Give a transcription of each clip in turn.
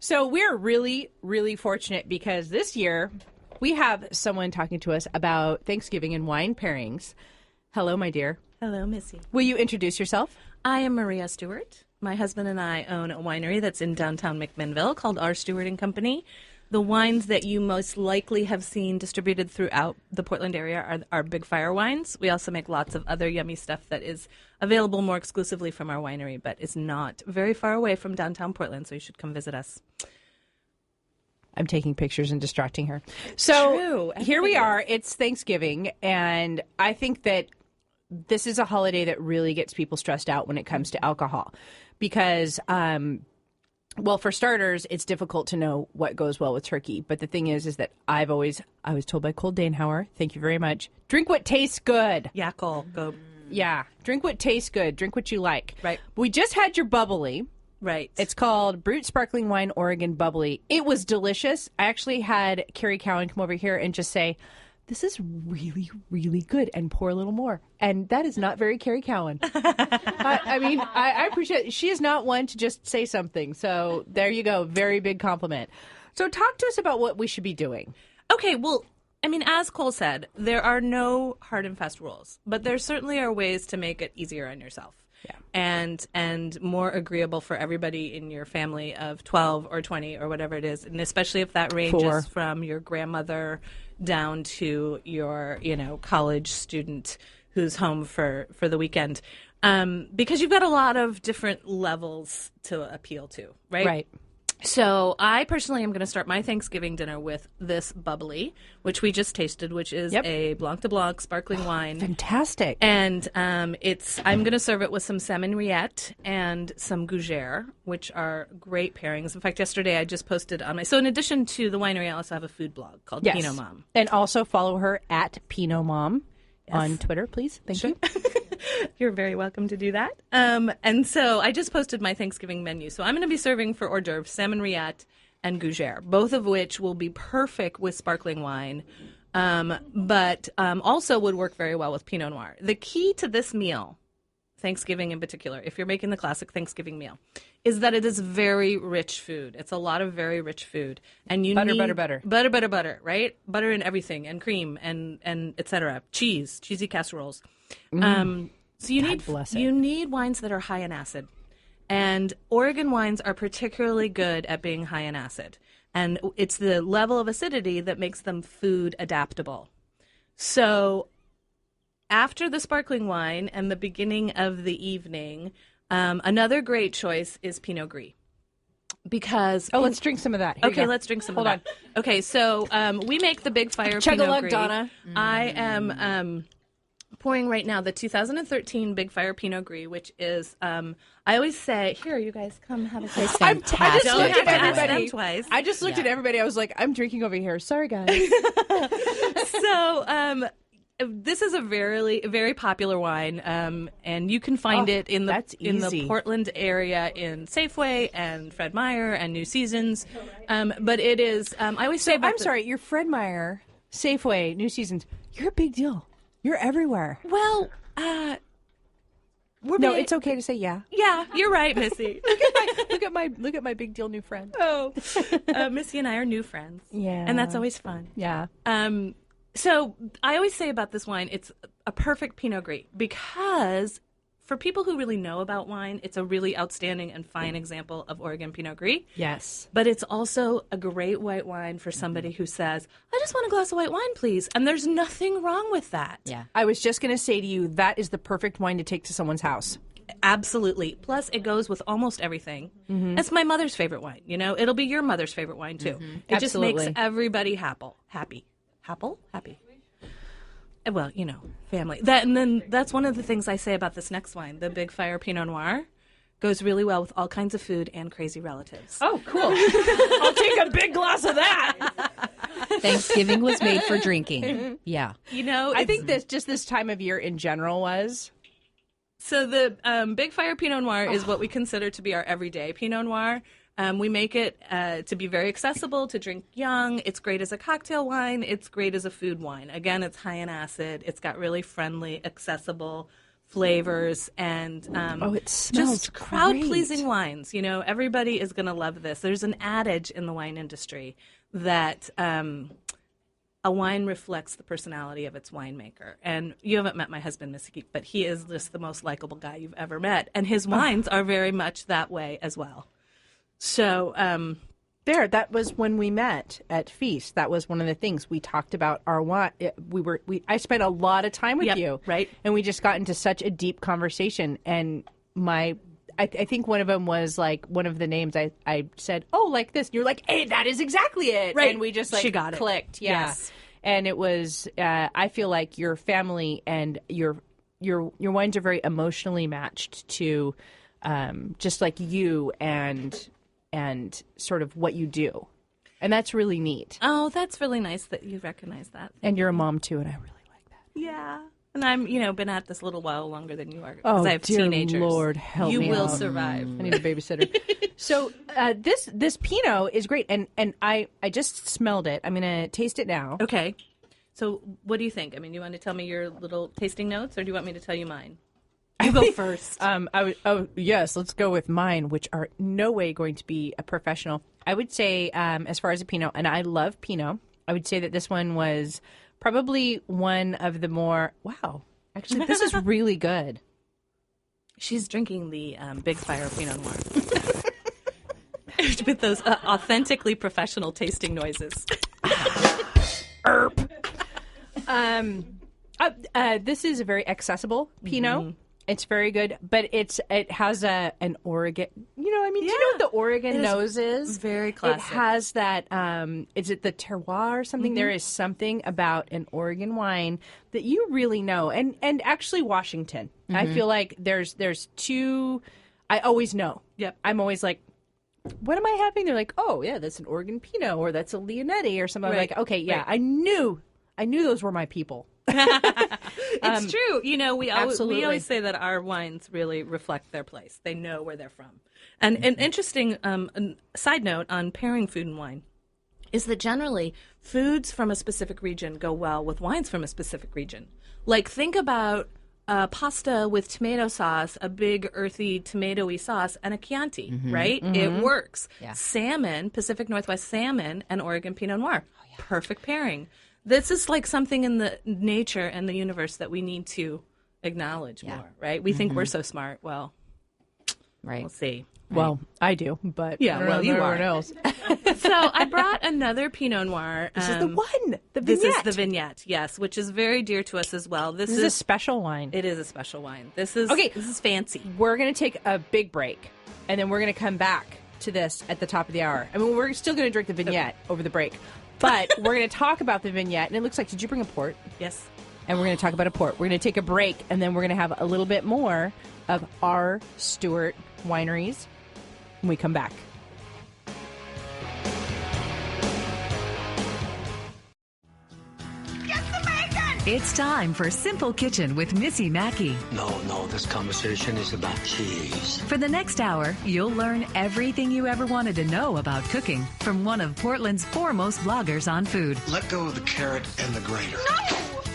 So we're really, really fortunate because this year we have someone talking to us about Thanksgiving and wine pairings. Hello, my dear. Hello, Missy. Will you introduce yourself? I am Maria Stewart. My husband and I own a winery that's in downtown McMinnville called R. Stewart and Company. The wines that you most likely have seen distributed throughout the Portland area are Big Fire wines. We also make lots of other yummy stuff that is available more exclusively from our winery, but is not very far away from downtown Portland, so you should come visit us. I'm taking pictures and distracting her. So True. here we are. It's Thanksgiving, and I think that this is a holiday that really gets people stressed out when it comes to alcohol because, well, for starters, it's difficult to know what goes well with turkey. But the thing is that I was told by Cole Danehauer, thank you very much, drink what tastes good. Yeah, Cole, go. Yeah, drink what tastes good. Drink what you like. Right. We just had your bubbly. Right. It's called Brut Sparkling Wine Oregon Bubbly. It was delicious. I actually had Carrie Cowan come over here and just say, this is really, really good, and pour a little more. And that is not very Carrie Cowan. I appreciate it. She is not one to just say something. So there you go. Very big compliment. So talk to us about what we should be doing. Okay, well, I mean, as Cole said, there are no hard and fast rules, but there certainly are ways to make it easier on yourself. Yeah. And more agreeable for everybody in your family of 12 or 20 or whatever it is, and especially if that ranges from your grandmother down to your, college student who's home for the weekend. Because you've got a lot of different levels to appeal to, right? Right. So I personally am going to start my Thanksgiving dinner with this bubbly, which we just tasted, which is a Blanc de Blanc sparkling wine. Fantastic. And I'm going to serve it with some salmon rillette and some gougere, which are great pairings. In fact, yesterday I just posted on so in addition to the winery, I also have a food blog called Pinot Mom. And also follow her at Pinot Mom on Twitter, please. Thank you. You're very welcome to do that. And so I just posted my Thanksgiving menu. So I'm going to be serving for hors d'oeuvres salmon rillette and gougere, both of which will be perfect with sparkling wine, but also would work very well with Pinot Noir. The key to this meal, Thanksgiving in particular, if you're making the classic Thanksgiving meal, is that it is very rich food. It's a lot of very rich food. And you need butter, right? Butter in everything, and cream, and et cetera. Cheesy casseroles. So you need wines that are high in acid. And Oregon wines are particularly good at being high in acid. And it's the level of acidity that makes them food adaptable. So after the sparkling wine and the beginning of the evening, another great choice is Pinot Gris. Because let's drink some of that. Okay, let's drink some of that. Okay, so we make the Big Fire Pinot Gris. Donna. I am pouring right now the 2013 Big Fire Pinot Gris, which is I always say, here, you guys come have a taste. I just looked at everybody twice. I just looked at everybody. I was like, I'm drinking over here. Sorry, guys. So this is a very popular wine, and you can find it in the Portland area in Safeway and Fred Meyer and New Seasons. But it is, I always say about sorry, you're Fred Meyer, Safeway, New Seasons. You're a big deal. You're everywhere. Well, it's okay to say yeah. Yeah, you're right, Missy. look at my big deal new friend. Oh, Missy and I are new friends. Yeah, and that's always fun. Yeah. So I always say about this wine, it's a perfect Pinot Gris because for people who really know about wine, it's a really outstanding and fine example of Oregon Pinot Gris. Yes. But it's also a great white wine for somebody who says, I just want a glass of white wine, please. And there's nothing wrong with that. Yeah. I was just going to say to you, that is the perfect wine to take to someone's house. Absolutely. Plus, it goes with almost everything. Mm-hmm. It's my mother's favorite wine. It'll be your mother's favorite wine, too. Mm-hmm. It just makes everybody happy. Happy. Well, family. And then that's one of the things I say about this next wine, the Big Fire Pinot Noir. Goes really well with all kinds of food and crazy relatives. Oh, cool. I'll take a big glass of that. Thanksgiving was made for drinking. Yeah. I think this time of year in general was. So the Big Fire Pinot Noir is what we consider to be our everyday Pinot Noir. We make it to be very accessible, to drink young. It's great as a cocktail wine. It's great as a food wine. Again, it's high in acid. It's got really friendly, accessible flavors and it smells just crowd-pleasing great. wines. Everybody is going to love this. There's an adage in the wine industry that a wine reflects the personality of its winemaker. And you haven't met my husband, Missy, but he is just the most likable guy you've ever met. And his wines are very much that way as well. So that was when we met at Feast. That was one of the things we talked about our wine. I spent a lot of time with you, right? And we just got into such a deep conversation. And I think one of them was like one of the names I said, "Oh, like this." And you're like, "Hey, that is exactly it." Right. And we just She got it. clicked. Yeah. Yes. And it was. I feel like your family and your wines are very emotionally matched to, just like you and sort of what you do. And that's really neat. Oh, that's really nice that you recognize that. And you're a mom too, and I really like that. Yeah. And I'm, been at this a little while longer than you are because Oh, I have dear teenagers. Lord, help you me will out. survive. I need a babysitter. So this Pinot is great, and I just smelled it. I'm gonna taste it now. Okay. So what do you think? I mean, you want to tell me your little tasting notes, or do you want me to tell you mine? You go first. Yes, let's go with mine, which are no way going to be a professional. I would say, as far as a Pinot, and I love Pinot, I would say that this one was probably one of the more, wow, actually, this is really good. She's drinking the Big Fire Pinot Noir with those authentically professional tasting noises. This is a very accessible Pinot. Mm-hmm. It's very good, but it has an Oregon. Do you know what the Oregon nose is? Very classic. It has that. Is it the terroir or something? Mm-hmm. There is something about an Oregon wine that you really know, and actually Washington. Mm-hmm. I feel like there's two. I always know. Yep. I'm always like, what am I having? They're like, oh yeah, that's an Oregon Pinot, or that's a Leonetti, or something. Right. I'm like, okay, yeah, Right. I knew those were my people. It's true. We absolutely. always say that our wines really reflect their place. They know where they're from. And an interesting side note on pairing food and wine is that generally foods from a specific region go well with wines from a specific region. Like think about pasta with tomato sauce, a big earthy tomatoey sauce, and a Chianti, right? It works. Yeah. Salmon, Pacific Northwest salmon, and Oregon Pinot Noir. Perfect pairing. This is like something in the nature and the universe that we need to acknowledge more, right? We think we're so smart. Well, Right. we'll see. Well, I do, but Yeah, I don't well, know you everyone are. else. So I brought another Pinot Noir. This is the one, the vignette. This is the vignette, yes, which is very dear to us as well. This This is a special wine. It is a special wine. This is Okay. This is fancy. We're going to take a big break, and then we're going to come back to this at the top of the hour. I mean, we're still going to drink the vignette over the break, but we're going to talk about the vignette. And it looks like, did you bring a port? Yes. And we're going to talk about a port. We're going to take a break, and then we're going to have a little bit more of our Stuart wineries when we come back. It's time for Simple Kitchen with Missy Mackey. No, this conversation is about cheese. For the next hour, you'll learn everything you ever wanted to know about cooking from one of Portland's foremost bloggers on food. Let go of the carrot and the grater.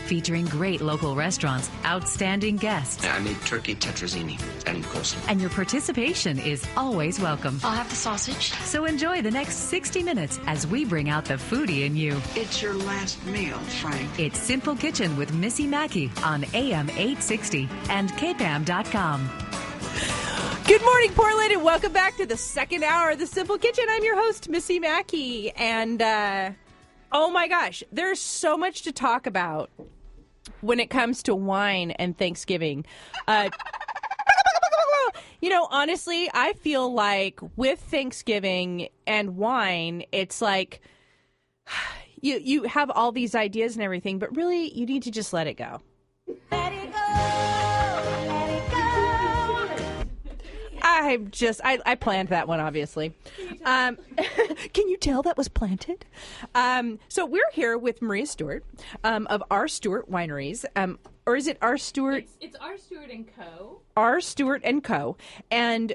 Featuring great local restaurants, outstanding guests, I need turkey tetrazzini and coleslaw. and your participation is always welcome. I'll have the sausage. So enjoy the next 60 minutes as we bring out the foodie in you. It's your last meal, Frank. It's Simple Kitchen with Missy Mackey on AM 860 and kpam.com. Good morning, Portland, and welcome back to the second hour of the Simple Kitchen. I'm your host, Missy Mackey, and oh my gosh, there's so much to talk about when it comes to wine and Thanksgiving. Honestly, I feel like with Thanksgiving and wine, it's like you have all these ideas and everything, but really you need to just let it go. Let it go, let it go. I planned that one, obviously. Can you tell that was planted? So we're here with Maria Stewart of Our Stewart Wineries. Or is it Our Stewart? It's Our Stuart Co. Our Stewart & Co. And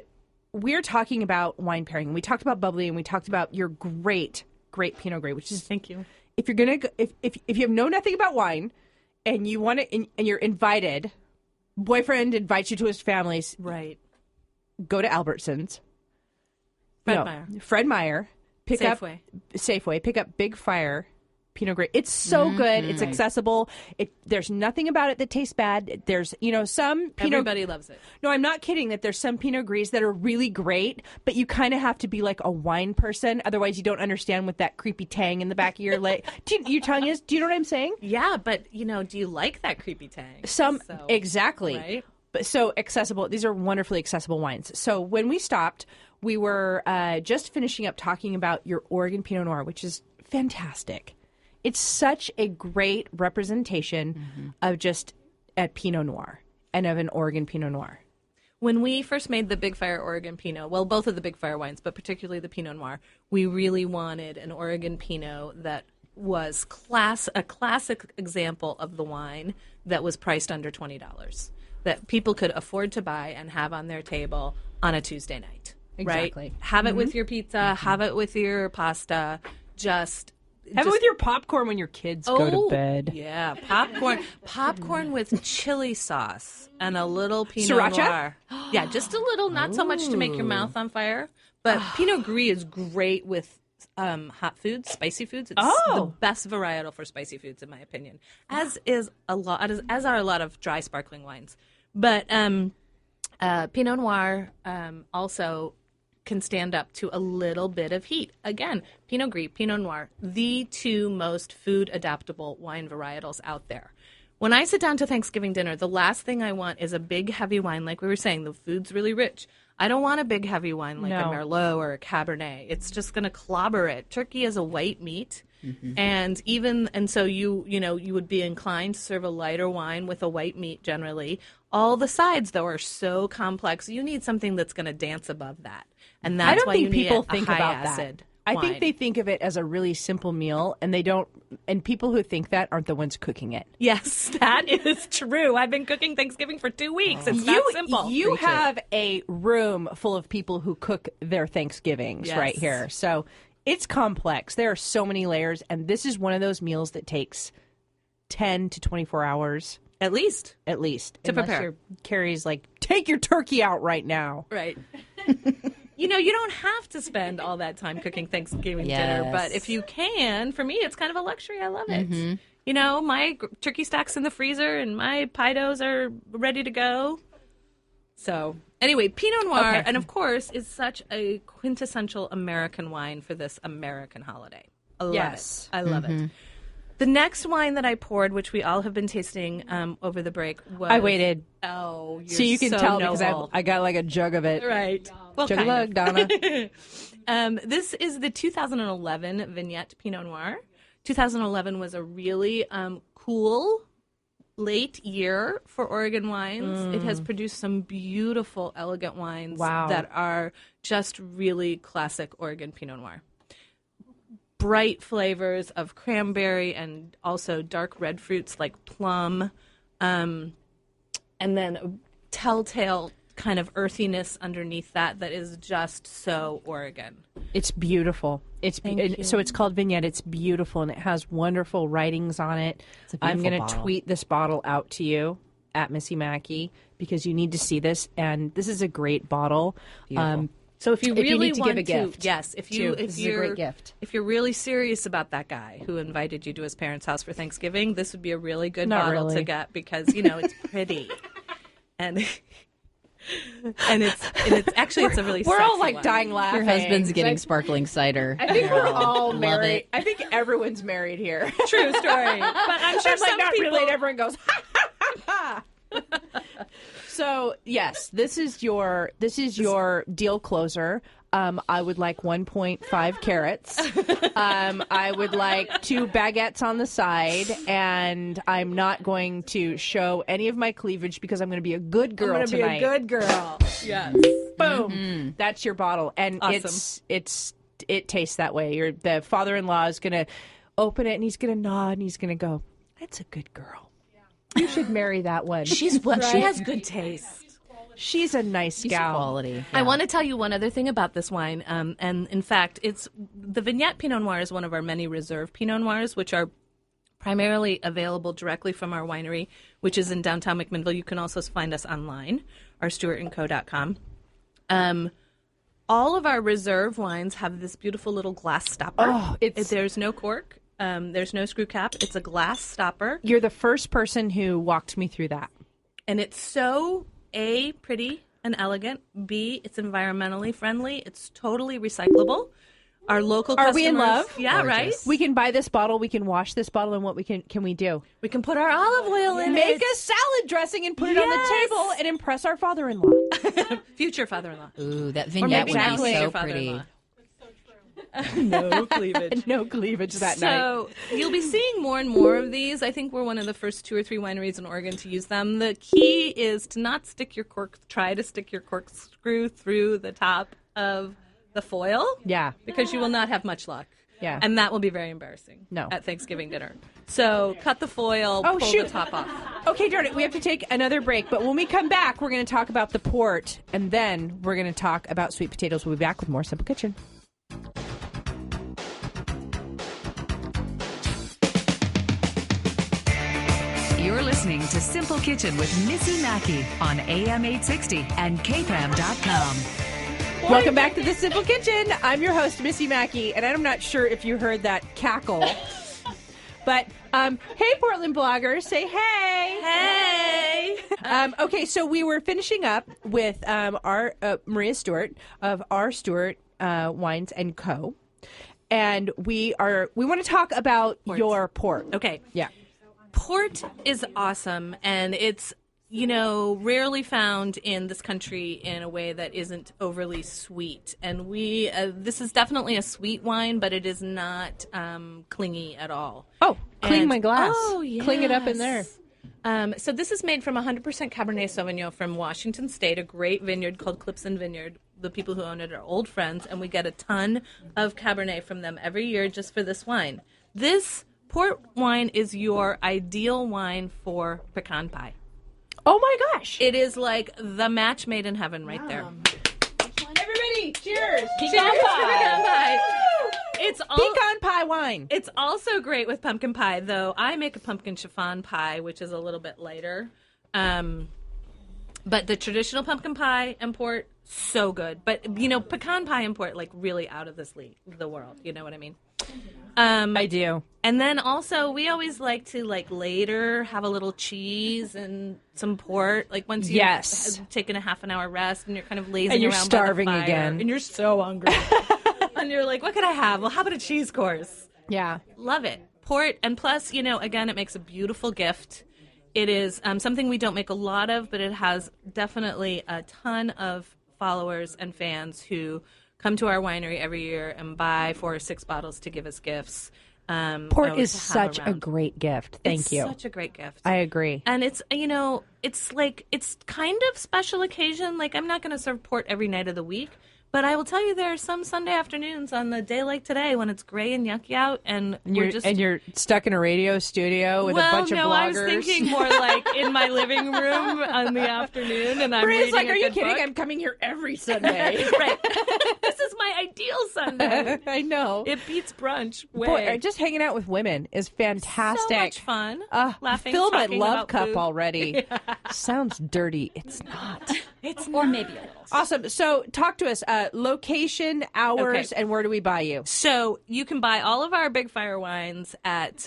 we're talking about wine pairing. We talked about bubbly, and we talked about your great Pinot Gris, which is, Thank you. if you're gonna if you know nothing about wine and you want to and you're invited boyfriend invites you to his family's. Right. Go to Albertsons. Fred Meyer. Pick Safeway. Pick up Big Fire Pinot Gris. It's so good. It's accessible. There's nothing about it that tastes bad. There's, some Pinot. Everybody loves it. No, I'm not kidding that there's some Pinot Gris that are really great, but you kind of have to be like a wine person. Otherwise, you don't understand what that creepy tang in the back of your leg. Your tongue is. Do you know what I'm saying? Yeah, but, do you like that creepy tang? Exactly. Right? But so accessible. These are wonderfully accessible wines. So when we stopped, we were just finishing up talking about your Oregon Pinot Noir, which is fantastic. It's such a great representation of just a Pinot Noir and of an Oregon Pinot Noir. When we first made the Big Fire Oregon Pinot, well, both of the Big Fire wines, but particularly the Pinot Noir, we really wanted an Oregon Pinot that was a classic example of the wine that was priced under $20, that people could afford to buy and have on their table on a Tuesday night. Exactly. Right? Have it with your pizza, have it with your pasta, Have it with your popcorn when your kids go to bed. Yeah, popcorn with chili sauce and a little Pinot Sriracha? Noir. Yeah, just a little, not so much to make your mouth on fire. But Pinot Gris is great with hot foods, spicy foods. It's the best varietal for spicy foods, in my opinion. As are a lot of dry sparkling wines. But Pinot Noir also can stand up to a little bit of heat. Again, Pinot Gris, Pinot Noir, the two most food adaptable wine varietals out there. When I sit down to Thanksgiving dinner, the last thing I want is a big heavy wine. Like we were saying, the food's really rich. I don't want a big heavy wine like a Merlot or a Cabernet. It's just going to clobber it. Turkey is a white meat. And so you would be inclined to serve a lighter wine with a white meat generally. All the sides, though, are so complex. You need something that's going to dance above that. And that's why you need a high acid I wine. think they think of it as a really simple meal, and they don't. And people who think that aren't the ones cooking it. Yes, that is true. I've been cooking Thanksgiving for 2 weeks. It's that simple. You have a room full of people who cook their Thanksgivings right here. So it's complex. There are so many layers, and this is one of those meals that takes 10 to 24 hours. At least. To prepare. Carrie's like, take your turkey out right now. Right. You don't have to spend all that time cooking Thanksgiving dinner, but if you can, for me, it's kind of a luxury. I love it. My turkey stack's in the freezer and my pie doughs are ready to go. So, anyway, Pinot Noir, and of course, is such a quintessential American wine for this American holiday. I love it. I love it. The next wine that I poured, which we all have been tasting over the break, was... I waited. Oh, you're so you can so tell noble. because I got like a jug of it. Right. Well, jug of luck, Donna. This is the 2011 Vignette Pinot Noir. 2011 was a really cool late year for Oregon wines. It has produced some beautiful, elegant wines that are just really classic Oregon Pinot Noir. Bright flavors of cranberry and also dark red fruits like plum, and then a telltale kind of earthiness underneath that is just so Oregon. It's beautiful. So it's called Vignette. It's beautiful, and it has wonderful writings on it. I'm going to tweet this bottle out to you at Missy Mackey because you need to see this, and this is a great bottle. So if you really need to want give a gift, yes, this is a great gift. If you're really serious about that guy who invited you to his parents' house for Thanksgiving, this would be a really good bottle to get because it's pretty, and it's actually it's a really we're all sexy like one. dying laughing. Your husband's getting sparkling cider. I think we're all Love married. it. I think everyone's married here. True story, but I'm sure It's like some not people. really. And everyone goes ha ha ha ha. So yes, this is your deal closer. I would like 1.5 carrots. I would like 2 baguettes on the side, and I'm not going to show any of my cleavage because I'm going to be a good girl I'm tonight. be a good girl. Yes. Boom. That's your bottle, and Awesome. it tastes that way. The father-in-law is going to open it, and he's going to nod, and he's going to go, "That's a good girl. You should marry that one. She has good taste. She's a nice gal." Quality. I want to tell you one other thing about this wine, and in fact, it's the Vignette Pinot Noir is one of our many reserve Pinot Noirs, which are primarily available directly from our winery, which is in downtown McMinnville. You can also find us online, our stuartandco.com. All of our reserve wines have this beautiful little glass stopper. Oh, There's no cork. There's no screw cap. It's a glass stopper. You're the first person who walked me through that. And it's so, A, pretty and elegant. B, it's environmentally friendly. It's totally recyclable. Our local Are customers... we in love? Yeah, Gorgeous. right? We can buy this bottle, we can wash this bottle, and what can we do? We can put our olive oil in Make it. a salad dressing and put it on the Yes. table and impress our father-in-law. Future father-in-law. Ooh, that Or vignette maybe would now be future so pretty. father-in-law. No cleavage. No cleavage that night. So you'll be seeing more and more of these. I think we're one of the first 2 or 3 wineries in Oregon to use them. The key is to not try to stick your corkscrew through the top of the foil. Yeah. Because you will not have much luck. Yeah. And that will be very embarrassing. No. At Thanksgiving dinner. So cut the foil, Oh, pull shoot. the top off. Okay, darn it. We have to take another break. But when we come back, we're going to talk about the port, and then we're going to talk about sweet potatoes. We'll be back with more Simple Kitchen. You're listening to Simple Kitchen with Missy Mackey on AM 860 and kpam.com. Welcome back to the Simple Kitchen. I'm your host, Missy Mackey, and I'm not sure if you heard that cackle. But, hey, Portland bloggers, say hey. Hey! Okay, so we were finishing up with our Maria Stewart of our Stuart Wines and Co. And we want to talk about your port. Okay. Yeah. Port is awesome, and it's, rarely found in this country in a way that isn't overly sweet. And this is definitely a sweet wine, but it is not clingy at all. Oh, cling And- my glass. Oh, yes. Cling it up in there. So this is made from 100% Cabernet Sauvignon from Washington State, a great vineyard called Clipson Vineyard. The people who own it are old friends, and we get a ton of Cabernet from them every year just for this wine. This port wine is your ideal wine for pecan pie. Oh, my gosh. It is like the match made in heaven right there. Everybody, cheers. Pecan pie. It's all, Pecan pie wine. It's also great with pumpkin pie, though I make a pumpkin chiffon pie, which is a little bit lighter. But the traditional pumpkin pie and port, so good. But, pecan pie and port, like, really out of this league, the world. You know what I mean? I do. And then also, we always like to, later have a little cheese and some port. Like, once you've have taken a half an hour rest and you're kind of lazing And you're around starving by the fire, again. and you're so hungry. And you're like, what could I have? Well, how about a cheese course? Yeah. Love it. Port, and plus, again, it makes a beautiful gift. It is something we don't make a lot of, but it has definitely a ton of followers and fans who come to our winery every year and buy 4 or 6 bottles to give us gifts. Port is such a great gift. Thank you. It's such a great gift. I agree. And it's, it's kind of special occasion. Like, I'm not going to serve port every night of the week. But I will tell you, there are some Sunday afternoons on the day like today when it's gray and yucky out, and you're stuck in a radio studio with a bunch of bloggers. I was thinking more like in my living room on the afternoon, and I'm Maria's reading like, a are you good kidding? book. I'm coming here every Sunday. Right. This is my ideal Sunday. I know. It beats brunch. Way. Boy, just hanging out with women is fantastic. So much fun. Laughing, Fill my talking love about cup food. already. Sounds dirty. It's not. It's Or maybe a little. Awesome. So talk to us. Location, hours, Okay. and where do we buy you? So you can buy all of our Big Fire wines at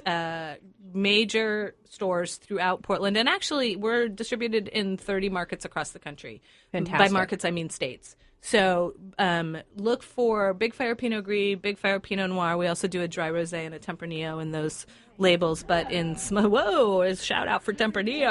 major stores throughout Portland. And actually, we're distributed in 30 markets across the country. Fantastic. By markets, I mean states. So look for Big Fire Pinot Gris, Big Fire Pinot Noir. We also do a dry rosé and a Tempranillo in those labels. But whoa, shout out for Tempranillo.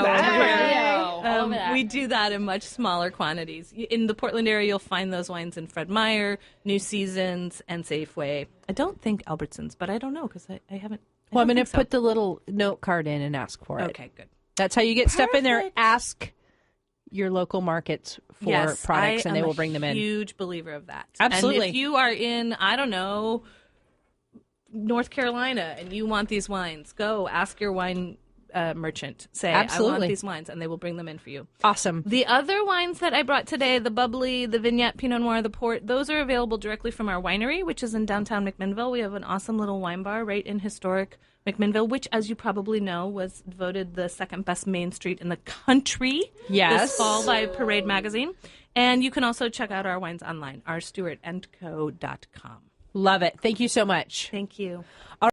over here. We do that in much smaller quantities. In the Portland area, you'll find those wines in Fred Meyer, New Seasons, and Safeway. I don't think Albertsons, but I don't know because I haven't. Well, I'm going to put the little note card in and ask for it. Okay, good. That's how you get stuff in there. Perfect. Ask your local markets for products, and they will bring them in. I'm a huge believer of that. Absolutely. And if you are in, I don't know, North Carolina, and you want these wines, go ask your wine merchant. Say, I Absolutely. want these wines, and they will bring them in for you. Awesome. The other wines that I brought today, the bubbly, the vignette, Pinot Noir, the port, those are available directly from our winery, which is in downtown McMinnville. We have an awesome little wine bar right in historic McMinnville, which, as you probably know, was voted the second best main street in the country this fall by Parade Magazine. And you can also check out our wines online, our stuartco.com. Love it. Thank you so much. Thank you.